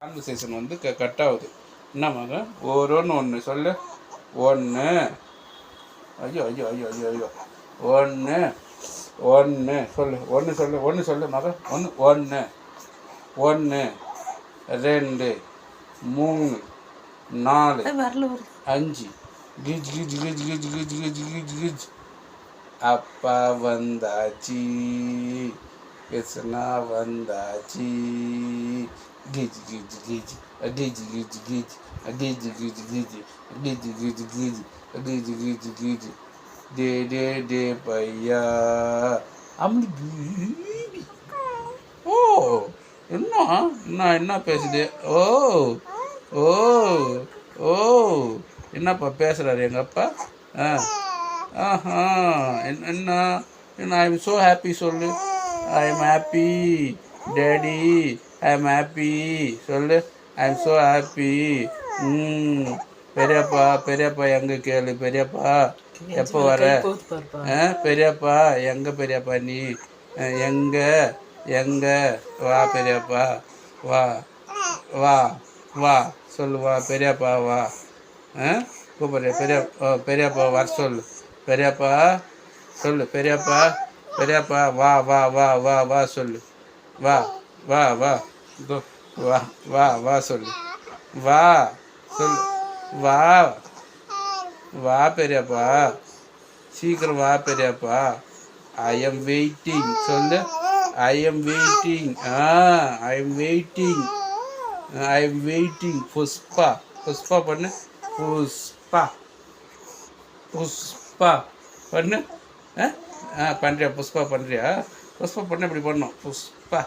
Conversation வந்து cut ஆகுது. என்னமாங்க ஒன்று சொல்லு. ஒன்று. ஐயோ ஐயோ ஐயோ ஐயோ ஐயோ. ஒன்று சொல்லு மக. ஒன்று 2 3 4 5 கிஜ் கிஜ் கிஜ் கிஜ் கிஜ் கிஜ் கிஜ் கிஜ். அப்பா வந்தாச்சி, கிருஷ்ணா வந்தாச்சி. கிஜ் கிஜ் கிஜ் கிஜ் கிஜ் கிஜ் கிஜ் கிஜ் கிஜ் கிஜ் கிஜ் கிஜ் கிஜ் கிஜ் கிஜ். டே டே டே பையா அம்மி. ஓ என்ன பேசுது? ஓ ஓ ஓ என்னப்பா பேசுகிறாரு எங்கள் அப்பா? ஆஹா என்ன ஐ எம் ஸோ ஹாப்பி சொல்லு. I am happy daddy, I am happy சொல்லு. I am so happy. பெரியப்பா எங்கே கேளு. பெரியப்பா எப்போ வர? பெரியப்பா பெரியப்பா நீ எங்கே வா பெரியப்பா வா வா வா சொல்லு. வா பெரியப்பா வா. கூப்பிட்ற பெரியப்பா வர சொல்லு. பெரியப்பா சொல்லு. பெரியப்பா வா வா வா வா வா சொல்லு. வா வா வா வா வா வா சொல்லு. வா சொல்லு. வா வா பெரியப்பா சீக்கிரம் வா பெரியப்பா. ஐ எம் வெயிட்டிங் சொல்லு. I am waiting. I am waiting. I am waiting. Pushpa பண்ணு. புஷ்பா பண்ணு. பண்ணுறியா? புஷ்பா பண்ணுறியா? புஷ்பா பண்ண இப்படி பண்ணணும். புஷ்பா